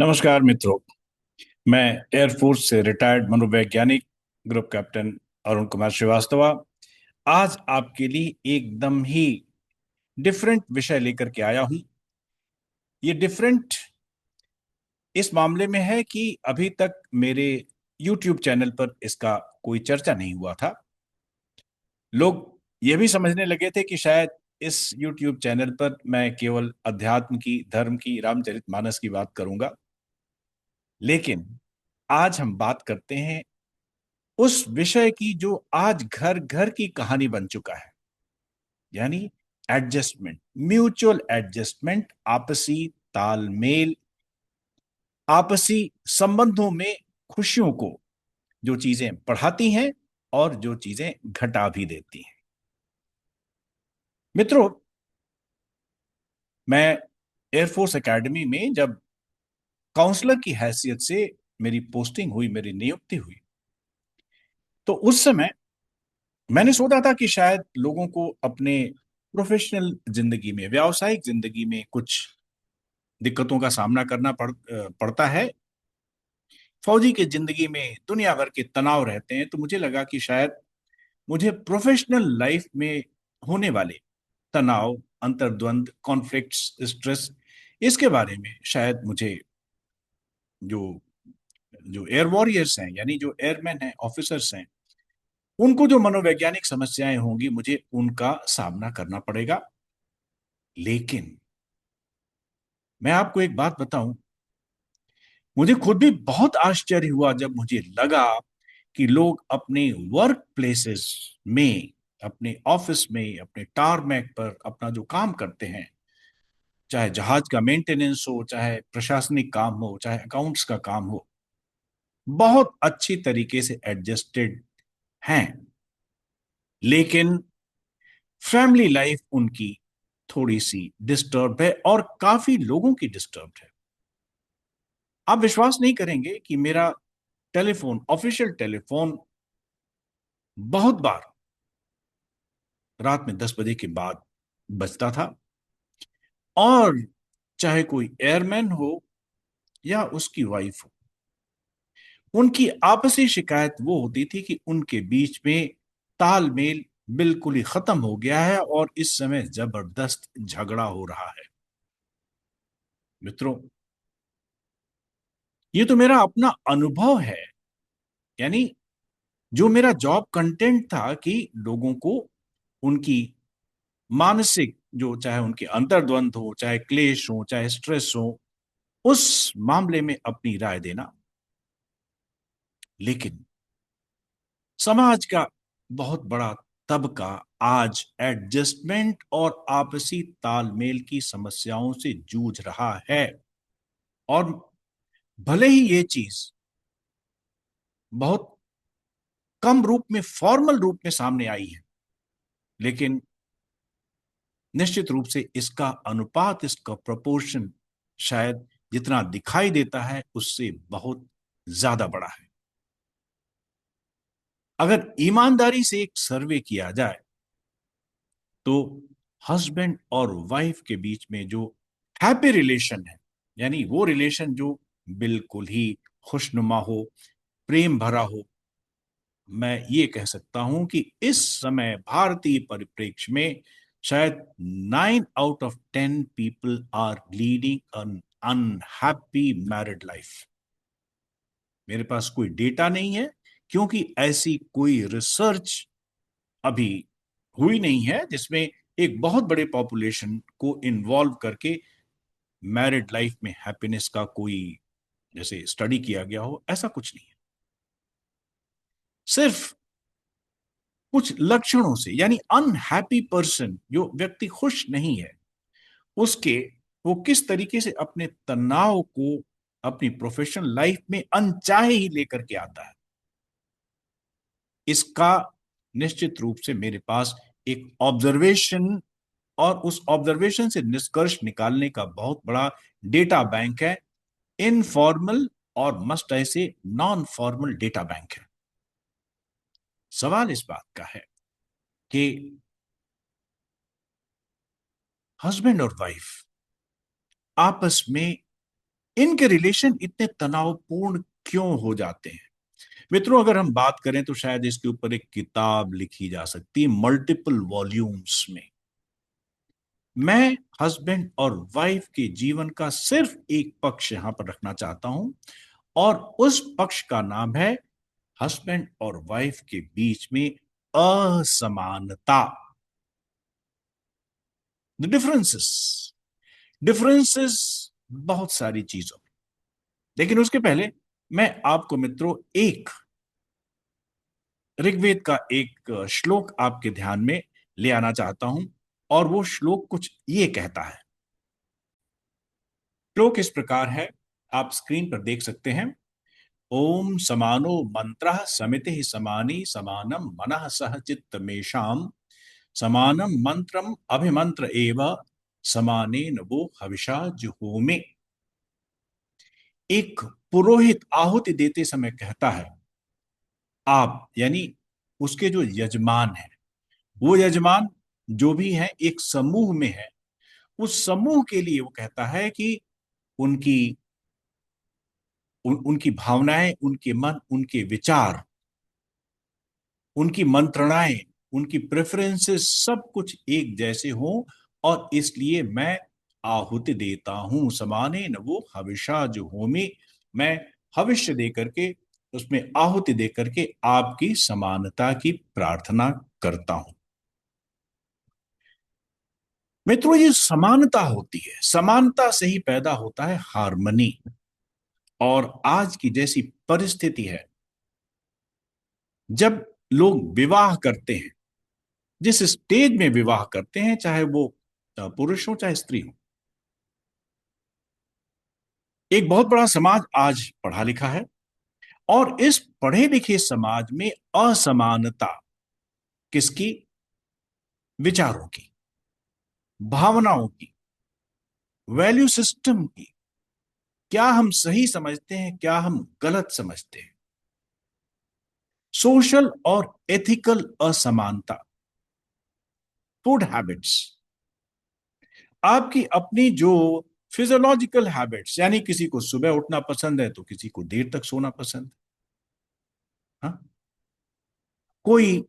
नमस्कार मित्रों। मैं एयरफोर्स से रिटायर्ड मनोवैज्ञानिक ग्रुप कैप्टन अरुण कुमार श्रीवास्तव आज आपके लिए एकदम ही डिफरेंट विषय लेकर के आया हूं। ये डिफरेंट इस मामले में है कि अभी तक मेरे YouTube चैनल पर इसका कोई चर्चा नहीं हुआ था। लोग ये भी समझने लगे थे कि शायद इस YouTube चैनल पर मैं केवल अध्यात्म की, धर्म की, रामचरितमानस की बात करूंगा। लेकिन आज हम बात करते हैं उस विषय की जो आज घर घर की कहानी बन चुका है, यानी एडजस्टमेंट, म्यूचुअल एडजस्टमेंट, आपसी तालमेल, आपसी संबंधों में खुशियों को जो चीजें बढ़ाती हैं और जो चीजें घटा भी देती हैं। मित्रों, मैं एयरफोर्स एकेडमी में जब काउंसलर की हैसियत से मेरी पोस्टिंग हुई, मेरी नियुक्ति हुई, तो उस समय मैंने सोचा था कि शायद लोगों को अपने प्रोफेशनल जिंदगी में, व्यावसायिक जिंदगी में कुछ दिक्कतों का सामना करना पड़ता है। फौजी की जिंदगी में दुनिया भर के तनाव रहते हैं, तो मुझे लगा कि शायद मुझे प्रोफेशनल लाइफ में होने वाले तनाव, अंतर्द्वंद, कॉन्फ्लिक्ट्स, स्ट्रेस, इसके बारे में शायद मुझे जो जो एयर वॉरियर्स हैं, यानी जो एयरमैन हैं, ऑफिसर्स हैं, उनको जो मनोवैज्ञानिक समस्याएं होंगी, मुझे उनका सामना करना पड़ेगा। लेकिन मैं आपको एक बात बताऊं, मुझे खुद भी बहुत आश्चर्य हुआ जब मुझे लगा कि लोग अपने वर्क प्लेसेस में, अपने ऑफिस में, अपने टारमैक पर अपना जो काम करते हैं, चाहे जहाज का मेंटेनेंस हो, चाहे प्रशासनिक काम हो, चाहे अकाउंट्स का काम हो, बहुत अच्छी तरीके से एडजस्टेड हैं। लेकिन फैमिली लाइफ उनकी थोड़ी सी डिस्टर्ब है और काफी लोगों की डिस्टर्ब है। आप विश्वास नहीं करेंगे कि मेरा टेलीफोन, ऑफिशियल टेलीफोन, बहुत बार रात में 10 बजे के बाद बजता था। और चाहे कोई एयरमैन हो या उसकी वाइफ हो, उनकी आपसी शिकायत वो होती थी कि उनके बीच में तालमेल बिल्कुल ही खत्म हो गया है और इस समय जबरदस्त झगड़ा हो रहा है। मित्रों, ये तो मेरा अपना अनुभव है। यानी जो मेरा जॉब कंटेंट था कि लोगों को उनकी मानसिक, जो चाहे उनके अंतर्द्वंद हो, चाहे क्लेश हो, चाहे स्ट्रेस हो, उस मामले में अपनी राय देना। लेकिन समाज का बहुत बड़ा तबका आज एडजस्टमेंट और आपसी तालमेल की समस्याओं से जूझ रहा है। और भले ही ये चीज बहुत कम रूप में, फॉर्मल रूप में सामने आई है, लेकिन निश्चित रूप से इसका अनुपात, इसका प्रोपोर्शन शायद जितना दिखाई देता है उससे बहुत ज्यादा बड़ा है। अगर ईमानदारी से एक सर्वे किया जाए तो हस्बैंड और वाइफ के बीच में जो हैप्पी रिलेशन है, यानी वो रिलेशन जो बिल्कुल ही खुशनुमा हो, प्रेम भरा हो, मैं ये कह सकता हूं कि इस समय भारतीय परिप्रेक्ष्य में शायद 9 out of 10 people are leading un unhappy married life. मेरे पास कोई डेटा नहीं है, क्योंकि ऐसी कोई रिसर्च अभी हुई नहीं है जिसमें एक बहुत बड़े पॉपुलेशन को इन्वॉल्व करके मैरिड लाइफ में हैप्पीनेस का कोई जैसे स्टडी किया गया हो। ऐसा कुछ नहीं है। सिर्फ कुछ लक्षणों से, यानी अनहैप्पी पर्सन, जो व्यक्ति खुश नहीं है, उसके वो किस तरीके से अपने तनाव को अपनी प्रोफेशनल लाइफ में अनचाहे ही लेकर के आता है, इसका निश्चित रूप से मेरे पास एक ऑब्जर्वेशन और उस ऑब्जर्वेशन से निष्कर्ष निकालने का बहुत बड़ा डेटा बैंक है। इनफॉर्मल और मस्ट ऐसे नॉन फॉर्मल डेटा बैंक है। सवाल इस बात का है कि हस्बैंड और वाइफ आपस में इनके रिलेशन इतने तनावपूर्ण क्यों हो जाते हैं? मित्रों, अगर हम बात करें तो शायद इसके ऊपर एक किताब लिखी जा सकती है, मल्टीपल वॉल्यूम्स में। मैं हस्बैंड और वाइफ के जीवन का सिर्फ एक पक्ष यहां पर रखना चाहता हूं, और उस पक्ष का नाम है हस्बैंड और वाइफ के बीच में असमानता। द डिफरेंसेस, डिफरेंसेस बहुत सारी चीजों में। लेकिन उसके पहले मैं आपको मित्रों एक ऋग्वेद का एक श्लोक आपके ध्यान में ले आना चाहता हूं, और वो श्लोक कुछ ये कहता है। श्लोक इस प्रकार है, आप स्क्रीन पर देख सकते हैं। ओम समानो मंत्र समिति समानी समानम मनः सह चित्तमेषाम समानम मंत्रम अभिमंत्र एव समानेन वो हविषा जुहोमे। एक पुरोहित आहुति देते समय कहता है, आप यानी उसके जो यजमान है, वो यजमान जो भी है एक समूह में है, उस समूह के लिए वो कहता है कि उनकी उनकी भावनाएं, उनके मन, उनके विचार, उनकी मंत्रणाएं, उनकी प्रेफरेंसेस सब कुछ एक जैसे हों, और इसलिए मैं आहुति देता हूं। समाने न वो हविषा जो होमी, मैं भविष्य दे करके, उसमें आहुति दे करके आपकी समानता की प्रार्थना करता हूं। मित्रों, ये समानता होती है, समानता से ही पैदा होता है हार्मनी। और आज की जैसी परिस्थिति है, जब लोग विवाह करते हैं, जिस स्टेज में विवाह करते हैं, चाहे वो पुरुष हो चाहे स्त्री हो, एक बहुत बड़ा समाज आज पढ़ा लिखा है, और इस पढ़े लिखे समाज में असमानता किसकी? विचारों की, भावनाओं की, वैल्यू सिस्टम की। क्या हम सही समझते हैं, क्या हम गलत समझते हैं? सोशल और एथिकल असमानता, फूड हैबिट्स, आपकी अपनी जो फिजियोलॉजिकल हैबिट्स, यानी किसी को सुबह उठना पसंद है तो किसी को देर तक सोना पसंद है। हाँ? कोई,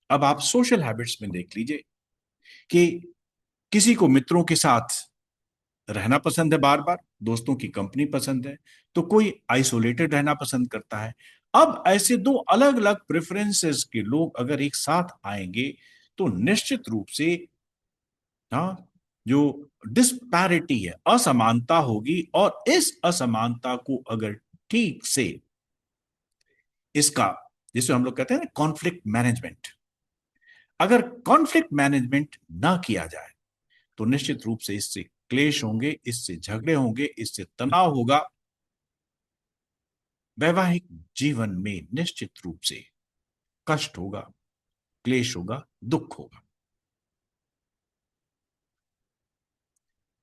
अब आप सोशल हैबिट्स में देख लीजिए कि किसी को मित्रों के साथ रहना पसंद है, बार बार दोस्तों की कंपनी पसंद है, तो कोई आइसोलेटेड रहना पसंद करता है। अब ऐसे दो अलग अलग प्रेफरेंसेस के लोग अगर एक साथ आएंगे, तो निश्चित रूप से, हाँ, जो डिस्पैरिटी है, असमानता होगी। और इस असमानता को अगर ठीक से, इसका जिसे हम लोग कहते हैं ना कॉन्फ्लिक्ट मैनेजमेंट, अगर कॉन्फ्लिक्ट मैनेजमेंट ना किया जाए, तो निश्चित रूप से इससे क्लेश होंगे, इससे झगड़े होंगे, इससे तनाव होगा। वैवाहिक जीवन में निश्चित रूप से कष्ट होगा, क्लेश होगा, दुख होगा।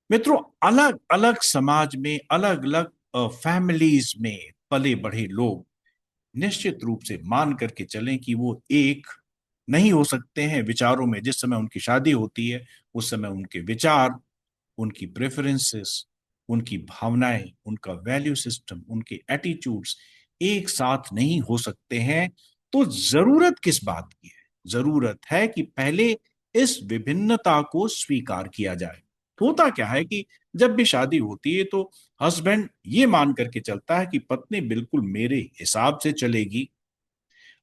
मित्रों, अलग अलग समाज में, अलग अलग फैमिलीज में पले बढ़े लोग निश्चित रूप से मान करके चलें कि वो एक नहीं हो सकते हैं विचारों में। जिस समय उनकी शादी होती है, उस समय उनके विचार, उनकी प्रेफरेंसेस, उनकी भावनाएं, उनका वैल्यू सिस्टम, उनके एटीट्यूड्स एक साथ नहीं हो सकते हैं। तो जरूरत किस बात की है? जरूरत है कि पहले इस विभिन्नता को स्वीकार किया जाए। होता क्या है कि जब भी शादी होती है तो हस्बैंड ये मान करके चलता है कि पत्नी बिल्कुल मेरे हिसाब से चलेगी,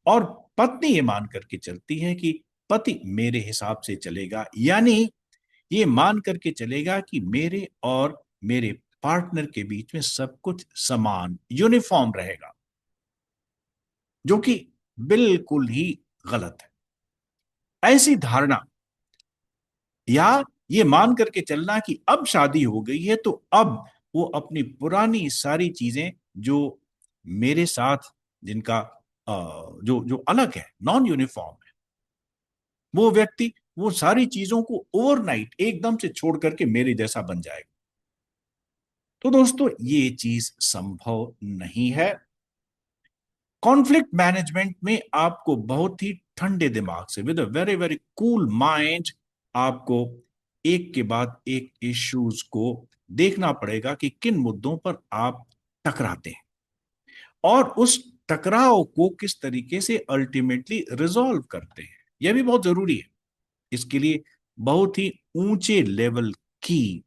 और पत्नी ये मान करके चलती है कि पति मेरे हिसाब से चलेगा। यानी ये मान करके चलेगा कि मेरे और मेरे पार्टनर के बीच में सब कुछ समान, यूनिफॉर्म रहेगा, जो कि बिल्कुल ही गलत है। ऐसी धारणा, या ये मान करके चलना कि अब शादी हो गई है तो अब वो अपनी पुरानी सारी चीजें, जो मेरे साथ जिनका जो जो अलग है, नॉन यूनिफॉर्म है, वो व्यक्ति वो सारी चीजों को ओवरनाइट एकदम से छोड़ करके मेरे जैसा बन जाएगा। तो दोस्तों, ये चीज संभव नहीं है। कॉन्फ्लिक्ट मैनेजमेंट में आपको बहुत ही ठंडे दिमाग से, with a very very cool mind, आपको एक के बाद एक इश्यूज को देखना पड़ेगा कि किन मुद्दों पर आप टकराते हैं और उस टकराव को किस तरीके से अल्टीमेटली रिजॉल्व करते हैं। यह भी बहुत जरूरी है। इसके लिए बहुत ही ऊंचे लेवल की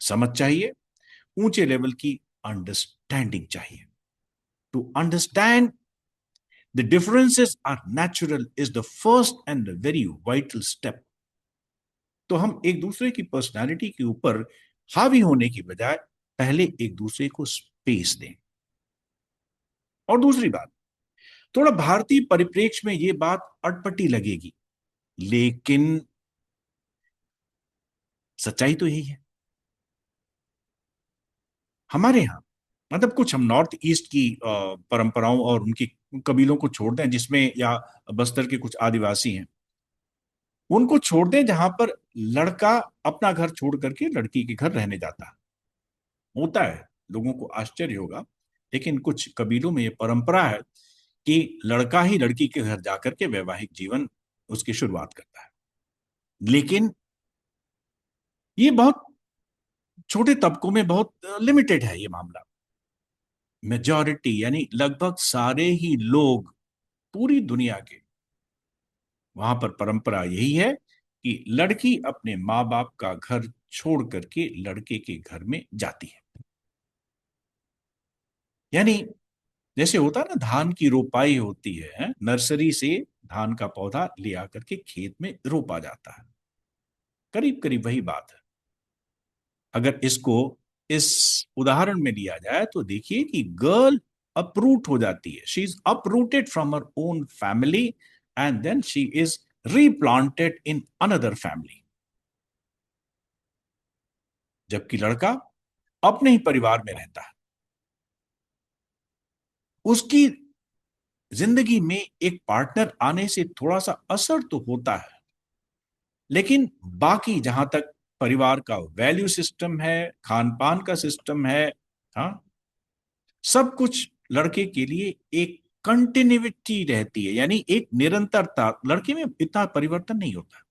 समझ चाहिए, ऊंचे लेवल की अंडरस्टैंडिंग चाहिए। To understand the differences are natural is the first and very vital step. तो हम एक दूसरे की पर्सनालिटी के ऊपर हावी होने की बजाय पहले एक दूसरे को स्पेस दें। और दूसरी बात, थोड़ा भारतीय परिप्रेक्ष्य में यह बात अटपटी लगेगी, लेकिन सच्चाई तो यही है। हमारे यहां मतलब कुछ हम नॉर्थ ईस्ट की परंपराओं और उनकी कबीलों को छोड़ दें जिसमें, या बस्तर के कुछ आदिवासी हैं, उनको छोड़ दें जहां पर लड़का अपना घर छोड़ करके लड़की के घर रहने जाता है। होता है, लोगों को आश्चर्य होगा, लेकिन कुछ कबीलों में यह परंपरा है कि लड़का ही लड़की के घर जाकर के वैवाहिक जीवन उसकी शुरुआत करता है। लेकिन ये बहुत छोटे तबकों में बहुत लिमिटेड है ये मामला। मेजॉरिटी यानी लगभग सारे ही लोग पूरी दुनिया के, वहां पर परंपरा यही है कि लड़की अपने माँ बाप का घर छोड़ करके लड़के के घर में जाती है। यानी जैसे होता है ना, धान की रोपाई होती है, नर्सरी से धान का पौधा ले आकर के खेत में रोपा जाता है, करीब करीब वही बात है। अगर इसको इस उदाहरण में लिया जाए तो देखिए कि गर्ल अपरूट हो जाती है, she is uprooted from her own family and then she is replanted in another family. जबकि लड़का अपने ही परिवार में रहता है। उसकी जिंदगी में एक पार्टनर आने से थोड़ा सा असर तो होता है, लेकिन बाकी जहां तक परिवार का वैल्यू सिस्टम है, खान पान का सिस्टम है, हाँ, सब कुछ लड़के के लिए एक कंटिन्यूटी रहती है, यानी एक निरंतरता। लड़के में इतना परिवर्तन नहीं होता।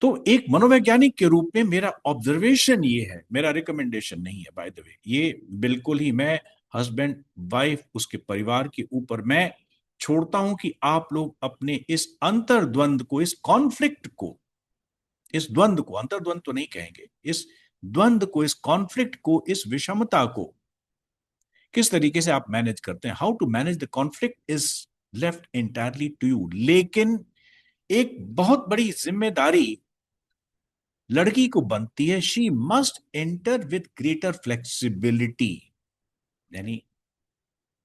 तो एक मनोवैज्ञानिक के रूप में मेरा ऑब्जर्वेशन ये है, मेरा रिकमेंडेशन नहीं है बाय द वे, ये बिल्कुल ही मैं हस्बैंड वाइफ उसके परिवार के ऊपर मैं छोड़ता हूं कि आप लोग अपने इस अंतर्द्वंद को, इस कॉन्फ्लिक्ट को, इस द्वंद को, अंतर्द्वंद तो नहीं कहेंगे, इस द्वंद को, इस कॉन्फ्लिक्ट को, इस विषमता को किस तरीके से आप मैनेज करते हैं। How to manage the conflict is left entirely to you. लेकिन एक बहुत बड़ी जिम्मेदारी लड़की को बनती है, she must enter with greater flexibility. यानी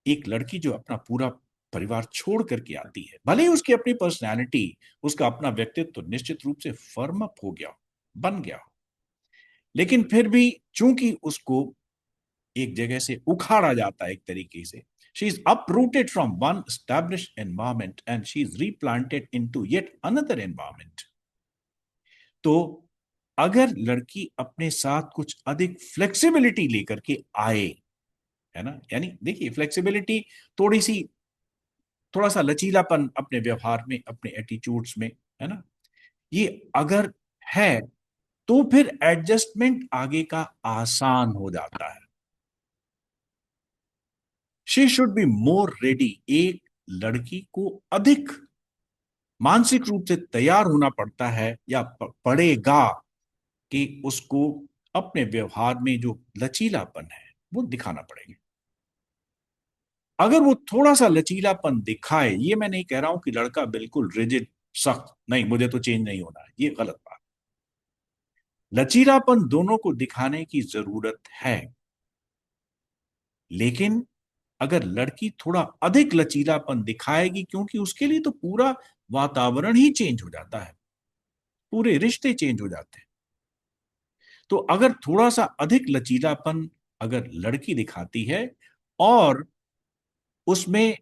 एक लड़की जो अपना पूरा परिवार छोड़ करके आती है, भले ही उसकी अपनी पर्सनैलिटी, उसका अपना व्यक्तित्व तो निश्चित रूप से फर्म अप हो गया, बन गया, लेकिन फिर भी चूंकि उसको एक जगह से उखाड़ा जाता है एक तरीके से, she is uprooted from one established environment and she is replanted into yet another environment। तो अगर लड़की अपने साथ कुछ अधिक फ्लेक्सिबिलिटी लेकर के आए, है ना, यानी देखिए फ्लेक्सिबिलिटी, थोड़ी सी, थोड़ा सा लचीलापन अपने व्यवहार में, अपने एटीट्यूड्स में, है ना, ये अगर है तो फिर एडजस्टमेंट आगे का आसान हो जाता है। She should be more ready. एक लड़की को अधिक मानसिक रूप से तैयार होना पड़ता है या पड़ेगा कि उसको अपने व्यवहार में जो लचीलापन है वो दिखाना पड़ेगा। अगर वो थोड़ा सा लचीलापन दिखाए, ये मैं नहीं कह रहा हूं कि लड़का बिल्कुल रिजिड, सख्त, नहीं मुझे तो चेंज नहीं होना है, ये गलत बात। लचीलापन दोनों को दिखाने की जरूरत है, लेकिन अगर लड़की थोड़ा अधिक लचीलापन दिखाएगी, क्योंकि उसके लिए तो पूरा वातावरण ही चेंज हो जाता है, पूरे रिश्ते चेंज हो जाते हैं। तो अगर थोड़ा सा अधिक लचीलापन अगर लड़की दिखाती है और उसमें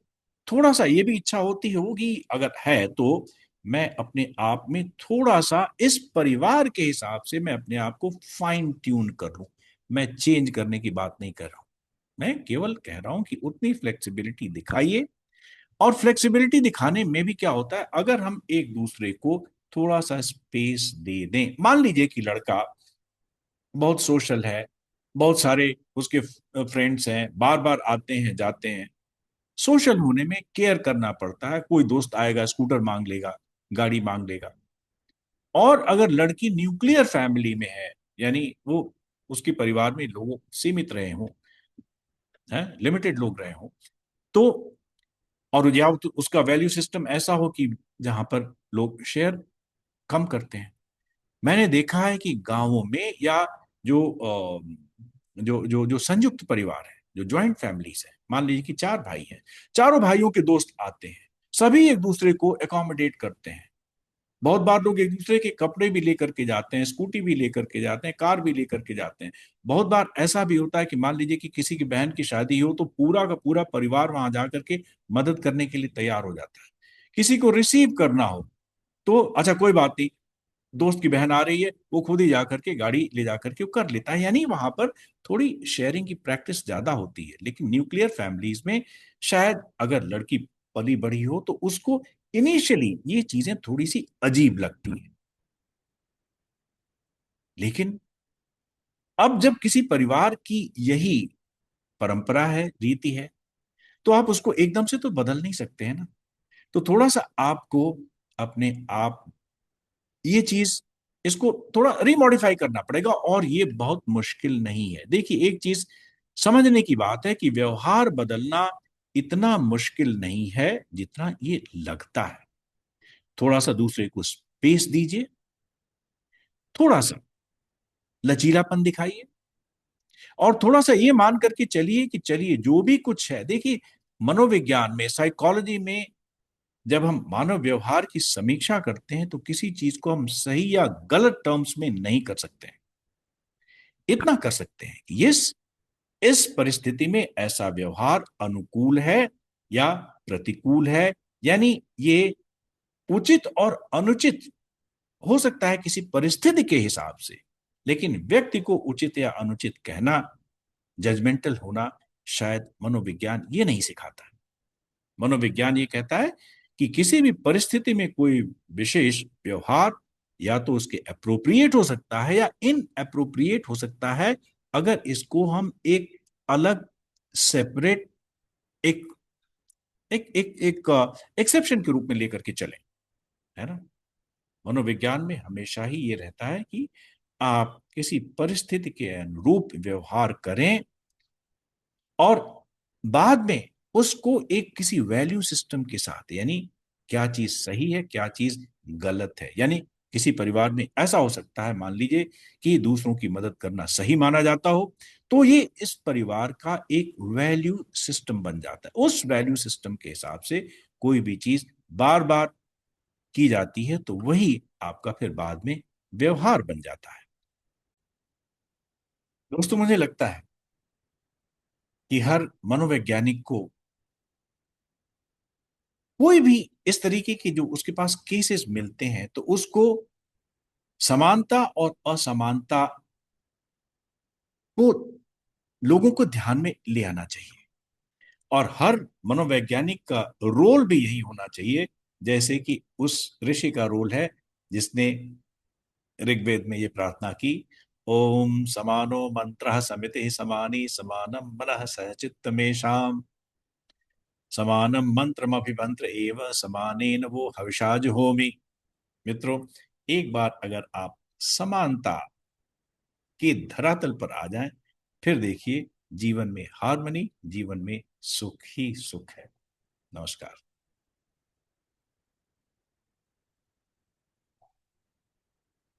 थोड़ा सा ये भी इच्छा होती होगी अगर है, तो मैं अपने आप में थोड़ा सा इस परिवार के हिसाब से मैं अपने आप को फाइन ट्यून कर लूं। मैं चेंज करने की बात नहीं कर रहा हूं, मैं केवल कह रहा हूं कि उतनी फ्लेक्सिबिलिटी दिखाइए। और फ्लेक्सिबिलिटी दिखाने में भी क्या होता है, अगर हम एक दूसरे को थोड़ा सा स्पेस दे दें, मान लीजिए कि लड़का बहुत सोशल है, बहुत सारे उसके फ्रेंड्स हैं, बार बार आते हैं जाते हैं। सोशल होने में केयर करना पड़ता है, कोई दोस्त आएगा स्कूटर मांग लेगा, गाड़ी मांग लेगा। और अगर लड़की न्यूक्लियर फैमिली में है, यानी वो उसके परिवार में लोग सीमित रहे हों, हैं लिमिटेड लोग रहे हों, तो और या तो उसका वैल्यू सिस्टम ऐसा हो कि जहां पर लोग शेयर कम करते हैं। मैंने देखा है कि गांवों में या जो जो जो जो संयुक्त परिवार है, जो ज्वाइंट फैमिलीज है, मान लीजिए कि चार भाई हैं, चारों भाइयों के दोस्त आते हैं, सभी एक दूसरे को अकोमोडेट करते हैं। बहुत बार लोग एक दूसरे के कपड़े भी लेकर के जाते हैं, स्कूटी भी लेकर के जाते हैं, कार भी लेकर के जाते हैं। बहुत बार ऐसा भी होता है कि मान लीजिए कि किसी की बहन की शादी हो तो पूरा का पूरा परिवार वहां जाकर के मदद करने के लिए तैयार हो जाता है। किसी को रिसीव करना हो तो अच्छा कोई बात नहीं, दोस्त की बहन आ रही है, वो खुद ही जाकर के गाड़ी ले जाकर के वो कर लेता है। यानी वहां पर थोड़ी शेयरिंग की प्रैक्टिस ज्यादा होती है। लेकिन न्यूक्लियर फैमिलीज में शायद अगर लड़की पली बड़ी हो तो उसको इनिशियली ये चीजें थोड़ी सी अजीब लगती है। लेकिन अब जब किसी परिवार की यही परंपरा है, रीति है, तो आप उसको एकदम से तो बदल नहीं सकते हैं ना। तो थोड़ा सा आपको अपने आप ये चीज, इसको थोड़ा रिमॉडिफाई करना पड़ेगा, और ये बहुत मुश्किल नहीं है। देखिए एक चीज समझने की बात है कि व्यवहार बदलना इतना मुश्किल नहीं है जितना ये लगता है। थोड़ा सा दूसरे को स्पेस दीजिए, थोड़ा सा लचीलापन दिखाइए, और थोड़ा सा ये मान करके चलिए कि चलिए जो भी कुछ है। देखिए मनोविज्ञान में, साइकोलॉजी में, जब हम मानव व्यवहार की समीक्षा करते हैं तो किसी चीज को हम सही या गलत टर्म्स में नहीं कर सकते हैं। इतना कर सकते हैं कि इस परिस्थिति में ऐसा व्यवहार अनुकूल है या प्रतिकूल है। यानी ये उचित और अनुचित हो सकता है किसी परिस्थिति के हिसाब से, लेकिन व्यक्ति को उचित या अनुचित कहना, जजमेंटल होना, शायद मनोविज्ञान ये नहीं सिखाता है। मनोविज्ञान ये कहता है कि किसी भी परिस्थिति में कोई विशेष व्यवहार या तो उसके अप्रोप्रिएट हो सकता है या इन अप्रोप्रिएट हो सकता है, अगर इसको हम एक अलग, सेपरेट, एक एक एक एक एक्सेप्शन के रूप में लेकर के चलें, है ना। मनोविज्ञान में हमेशा ही ये रहता है कि आप किसी परिस्थिति के अनुरूप व्यवहार करें, और बाद में उसको एक किसी वैल्यू सिस्टम के साथ, यानी क्या चीज सही है क्या चीज गलत है। यानी किसी परिवार में ऐसा हो सकता है, मान लीजिए कि दूसरों की मदद करना सही माना जाता हो, तो ये इस परिवार का एक वैल्यू सिस्टम बन जाता है। उस वैल्यू सिस्टम के हिसाब से कोई भी चीज बार बार की जाती है तो वही आपका फिर बाद में व्यवहार बन जाता है। दोस्तों मुझे लगता है कि हर मनोवैज्ञानिक को कोई भी इस तरीके के जो उसके पास केसेस मिलते हैं तो उसको समानता और असमानता को लोगों को ध्यान में ले आना चाहिए। और हर मनोवैज्ञानिक का रोल भी यही होना चाहिए, जैसे कि उस ऋषि का रोल है जिसने ऋग्वेद में ये प्रार्थना की, ओम समानो मंत्र समिति समानी समानम मनः सहचित्त मेषाम समानम मंत्रमभिमंत्र एव समानेन वो हविषाज होमि। मित्रों, एक बार अगर आप समानता के धरातल पर आ जाएं, फिर देखिए जीवन में हार्मनी, जीवन में सुख ही सुख है। नमस्कार।